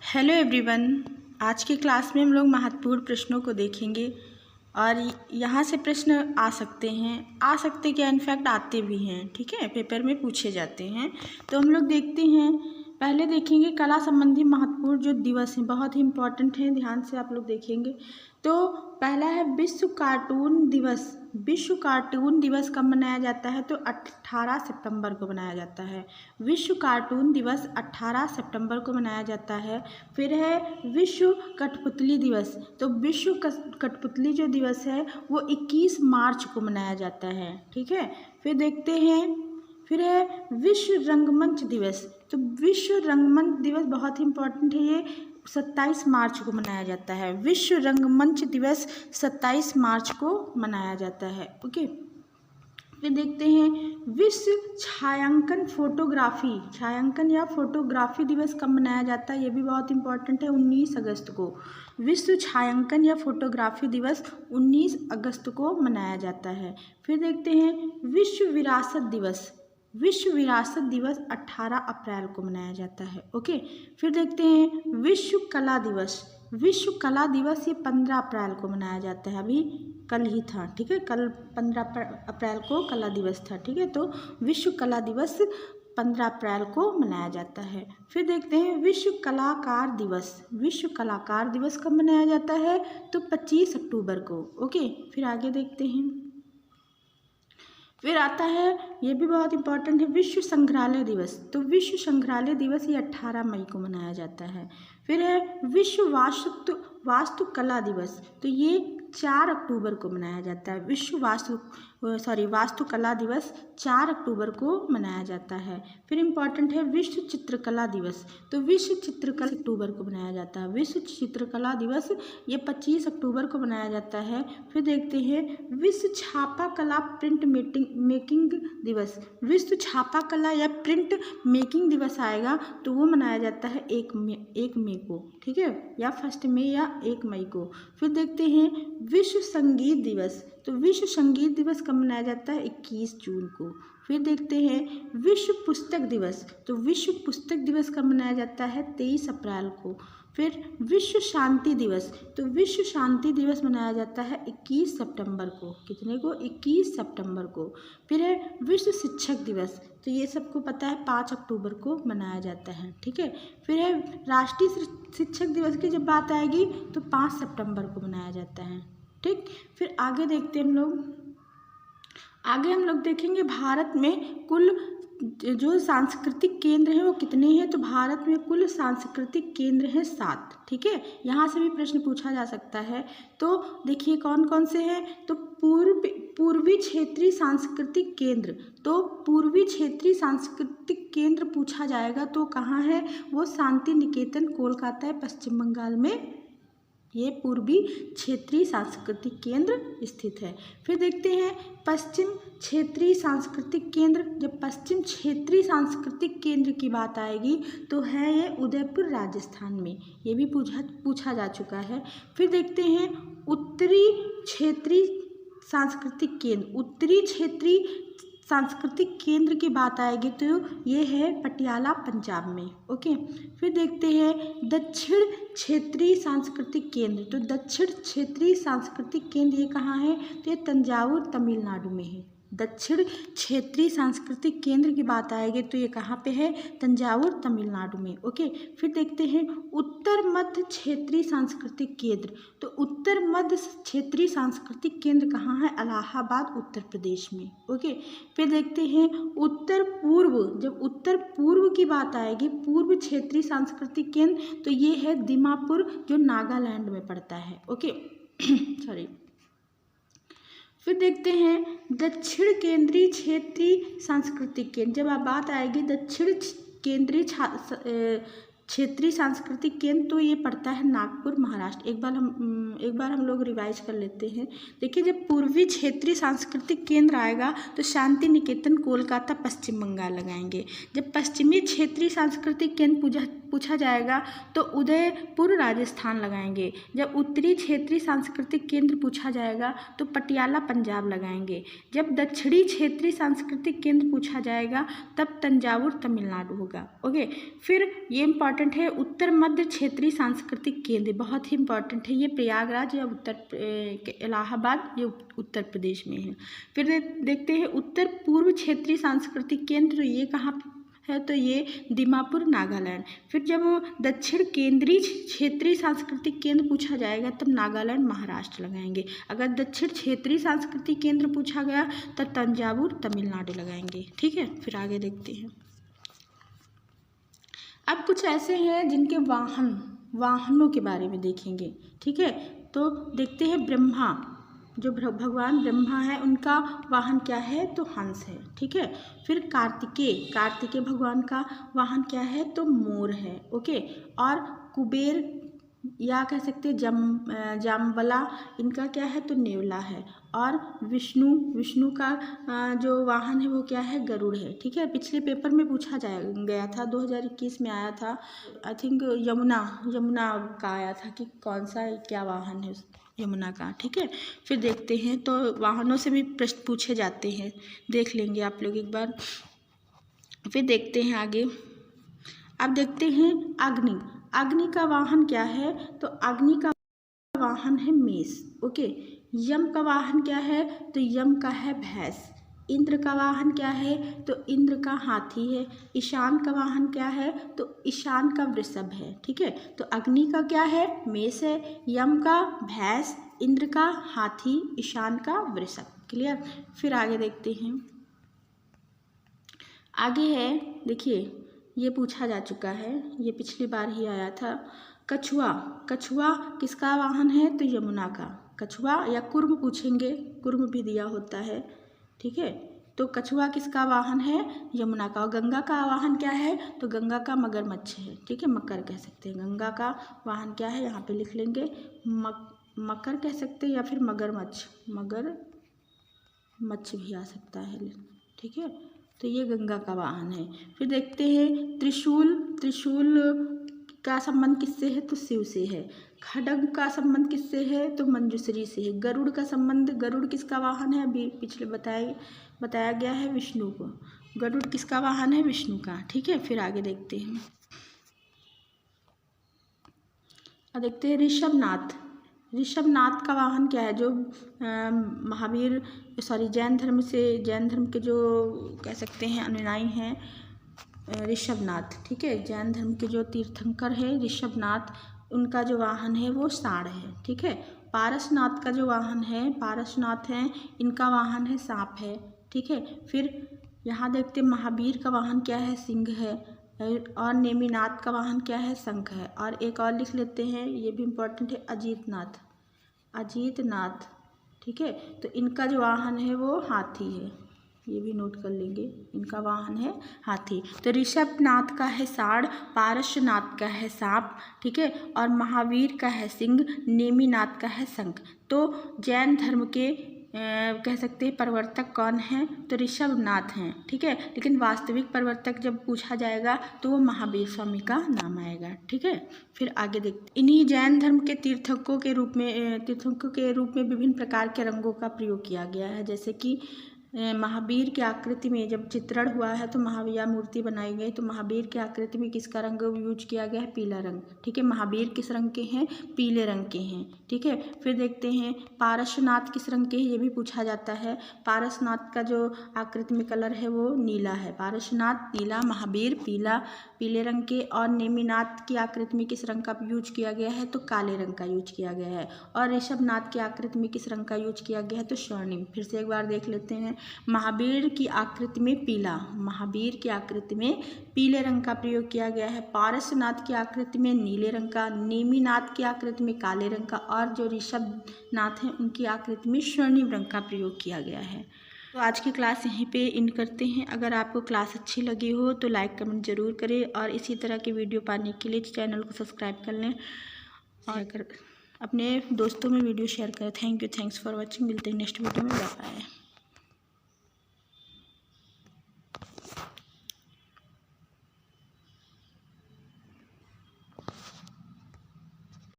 Hello everyone. आज की class में हम लोग महत्वपूर्ण प्रश्नों को देखेंगे और यहाँ से प्रश्न आ सकते क्या, इनफैक्ट आते भी हैं, ठीक है, पेपर में पूछे जाते हैं। तो हम लोग देखते हैं, पहले देखेंगे कला संबंधी महत्वपूर्ण जो दिवस हैं, बहुत ही इम्पोर्टेंट हैं, ध्यान से आप लोग देखेंगे। तो पहला है विश्व कार्टून दिवस। विश्व कार्टून दिवस कब मनाया जाता है? तो 18 सितंबर को मनाया जाता है। विश्व कार्टून दिवस 18 सितंबर को मनाया जाता है। फिर है विश्व कठपुतली दिवस। तो विश्व कठपुतली जो दिवस है वो 21 मार्च को मनाया जाता है, ठीक है। फिर देखते हैं, फिर है विश्व रंगमंच दिवस। तो विश्व रंगमंच दिवस बहुत ही इम्पोर्टेंट है, ये 27 मार्च को मनाया जाता है। विश्व रंगमंच दिवस 27 मार्च को मनाया जाता है, ओके। फिर देखते हैं विश्व छायांकन छायांकन या फोटोग्राफी दिवस कब मनाया जाता है? ये भी बहुत इंपॉर्टेंट है, 19 अगस्त को। विश्व छायांकन या फोटोग्राफी दिवस 19 अगस्त को मनाया जाता है। फिर देखते हैं विश्व विरासत दिवस। विश्व विरासत दिवस 18 अप्रैल को मनाया जाता है, ओके। फिर देखते हैं विश्व कला दिवस। विश्व कला दिवस ये 15 अप्रैल को मनाया जाता है, अभी कल ही था, ठीक है, कल 15 अप्रैल को कला दिवस था, ठीक है। तो विश्व कला दिवस 15 अप्रैल को मनाया जाता है। फिर देखते हैं विश्व कलाकार दिवस। विश्व कलाकार दिवस कब मनाया जाता है? तो 25 अक्टूबर को, ओके। फिर आगे देखते हैं, फिर आता है, ये भी बहुत इंपॉर्टेंट है, विश्व संग्रहालय दिवस। तो विश्व संग्रहालय दिवस ये 18 मई को मनाया जाता है। फिर है विश्व वास्तुकला दिवस। तो ये 4 अक्टूबर को मनाया जाता है। विश्व वास्तुकला दिवस 4 अक्टूबर को मनाया जाता है। फिर इम्पॉर्टेंट है विश्व चित्रकला दिवस। तो विश्व चित्रकला अक्टूबर को मनाया जाता है। विश्व चित्रकला दिवस ये 25 अक्टूबर को मनाया जाता है। फिर देखते हैं विश्व छापा कला प्रिंट मेकिंग दिवस। विश्व छापा कला या प्रिंट मेकिंग दिवस आएगा तो वो मनाया जाता है 1 मई को, ठीक है, या 1 मई या 1 मई को। फिर देखते हैं विश्व संगीत दिवस। तो विश्व संगीत दिवस कब मनाया जाता है? 21 जून को। फिर देखते हैं विश्व पुस्तक दिवस। तो विश्व पुस्तक दिवस कब मनाया जाता है? 23 अप्रैल को। फिर विश्व शांति दिवस। तो विश्व शांति दिवस मनाया जाता है 21 सितंबर को। कितने को? 21 सितंबर को। फिर है विश्व शिक्षक दिवस। तो ये सबको पता है 5 अक्टूबर को मनाया जाता है, ठीक है। फिर है राष्ट्रीय शिक्षक दिवस की जब बात आएगी तो 5 सितंबर को मनाया जाता है, ठीक। फिर आगे देखते हैं हम लोग देखेंगे भारत में कुल जो सांस्कृतिक केंद्र हैं वो कितने हैं? तो भारत में कुल सांस्कृतिक केंद्र हैं 7, ठीक है। यहाँ से भी प्रश्न पूछा जा सकता है। तो देखिए कौन कौन से हैं? तो पूर्वी क्षेत्रीय सांस्कृतिक केंद्र। तो पूर्वी क्षेत्रीय सांस्कृतिक केंद्र पूछा जाएगा तो कहाँ है? वो शांति निकेतन कोलकाता है, पश्चिम बंगाल में ये पूर्वी क्षेत्रीय सांस्कृतिक केंद्र स्थित है। फिर देखते हैं पश्चिम क्षेत्रीय सांस्कृतिक केंद्र। जब पश्चिम क्षेत्रीय सांस्कृतिक केंद्र की बात आएगी तो है ये उदयपुर, राजस्थान में, ये भी पूछा जा चुका है। फिर देखते हैं उत्तरी क्षेत्रीय सांस्कृतिक केंद्र। उत्तरी क्षेत्रीय सांस्कृतिक केंद्र की बात आएगी तो ये है पटियाला, पंजाब में, ओके। फिर देखते हैं दक्षिण क्षेत्रीय सांस्कृतिक केंद्र। तो दक्षिण क्षेत्रीय सांस्कृतिक केंद्र ये कहाँ है? तो ये तंजावुर, तमिलनाडु में है। दक्षिण क्षेत्रीय सांस्कृतिक केंद्र की बात आएगी तो ये कहाँ पे है? तंजावुर, तमिलनाडु में, ओके। फिर देखते हैं उत्तर मध्य क्षेत्रीय सांस्कृतिक केंद्र। तो उत्तर मध्य क्षेत्रीय सांस्कृतिक केंद्र कहाँ है? इलाहाबाद, उत्तर प्रदेश में, ओके। फिर देखते हैं उत्तर पूर्व। जब उत्तर पूर्व की बात आएगी, पूर्व क्षेत्रीय सांस्कृतिक केंद्र, तो ये है दीमापुर, जो नागालैंड में पड़ता है, ओके। सॉरी। फिर देखते हैं दक्षिण केंद्रीय क्षेत्रीय सांस्कृतिक केंद्र। जब आप बात आएगी दक्षिण केंद्रीय क्षेत्रीय सांस्कृतिक केंद्र तो ये पड़ता है नागपुर, महाराष्ट्र। एक बार हम लोग रिवाइज कर लेते हैं। देखिए जब पूर्वी क्षेत्रीय सांस्कृतिक केंद्र आएगा तो शांति निकेतन कोलकाता, पश्चिम बंगाल लगाएंगे। जब पश्चिमी क्षेत्रीय सांस्कृतिक केंद्र पूछा जाएगा तो उदयपुर राजस्थान लगाएंगे। जब उत्तरी क्षेत्रीय सांस्कृतिक केंद्र पूछा जाएगा तो पटियाला पंजाब लगाएंगे। जब दक्षिणी क्षेत्रीय सांस्कृतिक केंद्र पूछा जाएगा तब तंजावुर तमिलनाडु होगा। ओके, फिर ये इंपॉर्टेंट है उत्तर मध्य क्षेत्रीय सांस्कृतिक केंद्र, बहुत ही इंपॉर्टेंट है, ये प्रयागराज या इलाहाबाद, ये उत्तर प्रदेश में है। फिर देखते हैं उत्तर पूर्व क्षेत्रीय सांस्कृतिक केंद्र, ये कहाँ है तो ये दीमापुर नागालैंड। फिर जब दक्षिण केंद्रीय क्षेत्रीय सांस्कृतिक केंद्र पूछा जाएगा तब नागालैंड महाराष्ट्र लगाएंगे। अगर दक्षिण क्षेत्रीय सांस्कृतिक केंद्र पूछा गया तब तंजावुर तमिलनाडु लगाएंगे। ठीक है, फिर आगे देखते हैं। अब कुछ ऐसे हैं जिनके वाहनों के बारे में देखेंगे। ठीक है, तो देखते हैं ब्रह्मा, जो भगवान ब्रह्मा है उनका वाहन क्या है तो हंस है। ठीक है, फिर कार्तिकेय भगवान का वाहन क्या है तो मोर है। ओके, और कुबेर या कह सकते हैं जाम्बला, इनका क्या है तो नेवला है। और विष्णु का जो वाहन है वो क्या है गरुड़ है। ठीक है, पिछले पेपर में पूछा गया था, 2021 में आया था, आई थिंक यमुना का आया था कि कौन सा क्या वाहन है यमुना का। ठीक है, फिर देखते हैं, तो वाहनों से भी प्रश्न पूछे जाते हैं, देख लेंगे आप लोग एक बार। फिर देखते हैं आगे। अब देखते हैं अग्नि का वाहन क्या है तो अग्नि का वाहन है मेष। ओके, यम का वाहन क्या है तो यम का है भैंस। इंद्र का वाहन क्या है तो इंद्र का हाथी है। ईशान का वाहन क्या है तो ईशान का वृषभ है। ठीक है, तो अग्नि का क्या है मेष है, यम का भैंस, इंद्र का हाथी, ईशान का वृषभ। क्लियर। फिर आगे देखते हैं। आगे है, देखिए ये पूछा जा चुका है, ये पिछली बार ही आया था। कछुआ किसका वाहन है तो यमुना का। कछुआ या कुर्म पूछेंगे, कुर्म भी दिया होता है। ठीक है, तो कछुआ किसका वाहन है यमुना का। और गंगा का वाहन क्या है तो गंगा का मगरमच्छ है। ठीक है, मकर कह सकते हैं। गंगा का वाहन क्या है यहाँ पे लिख लेंगे, मकर कह सकते हैं या फिर मगरमच्छ भी आ सकता है। ठीक है, तो ये गंगा का वाहन है। फिर देखते हैं त्रिशूल का संबंध किससे है तो शिव से है। खड्ग का संबंध किससे है तो मंजूश्री से है। गरुड़ किसका वाहन है, अभी पिछले बताया गया है विष्णु को। गरुड़ किसका वाहन है विष्णु का। ठीक है, फिर आगे देखते हैं। अब देखते हैं ऋषभनाथ का वाहन क्या है, जो जैन धर्म के जो कह सकते हैं अनुयायी हैं ऋषभनाथ। ठीक है, जैन धर्म के जो तीर्थंकर है ऋषभनाथ, उनका जो वाहन है वो सांड है। ठीक है, पारसनाथ का जो वाहन है, पारसनाथ है, इनका वाहन है सांप है। ठीक है, फिर यहाँ देखते हैं महावीर का वाहन क्या है सिंह है। और नेमिनाथ का वाहन क्या है शंख है। और एक और लिख लेते हैं, ये भी इम्पोर्टेंट है, अजीतनाथ। ठीक है, तो इनका जो वाहन है वो हाथी है, ये भी नोट कर लेंगे, इनका वाहन है हाथी। तो ऋषभनाथ का है सांड, पारसनाथ का है सांप। ठीक है, और महावीर का है सिंह, नेमिनाथ का है शंख। तो जैन धर्म के कह सकते हैं प्रवर्तक कौन हैं तो ऋषभनाथ हैं। ठीक है, लेकिन वास्तविक प्रवर्तक जब पूछा जाएगा तो वो महावीर स्वामी का नाम आएगा। ठीक है, फिर आगे देखते। इन्हीं जैन धर्म के तीर्थंकों के रूप में विभिन्न प्रकार के रंगों का प्रयोग किया गया है। जैसे कि महावीर की आकृति में जब चित्रण हुआ है तो महावीर मूर्ति बनाई गई, तो महावीर की आकृति में किसका रंग यूज किया गया है पीला रंग। ठीक है, महावीर किस रंग के हैं पीले रंग के हैं। ठीक है, फिर देखते हैं पारसनाथ किस रंग के हैं, ये भी पूछा जाता है। पारसनाथ का जो आकृति में कलर है वो नीला है। पारसनाथ नीला, महावीर पीले रंग के। और नेमिनाथ की आकृति में किस रंग का यूज किया गया है तो काले रंग का यूज किया गया है। और ऋषभनाथ की आकृति में किस रंग का यूज किया गया है तो स्वर्णिम। फिर से एक बार देख लेते हैं। महावीर की आकृति में पीले रंग का प्रयोग किया गया है। पारसनाथ की आकृति में नीले रंग का, नेमिनाथ की आकृति में काले रंग का, और जो ऋषभनाथ हैं उनकी आकृति में स्वर्णिम रंग का प्रयोग किया गया है। तो आज की क्लास यहीं पे एंड करते हैं। अगर आपको क्लास अच्छी लगी हो तो लाइक कमेंट ज़रूर करें, और इसी तरह की वीडियो पाने के लिए चैनल को सब्सक्राइब कर लें और अपने दोस्तों में वीडियो शेयर करें। Thanks for watching. मिलते हैं नेक्स्ट वीडियो में। Bye bye.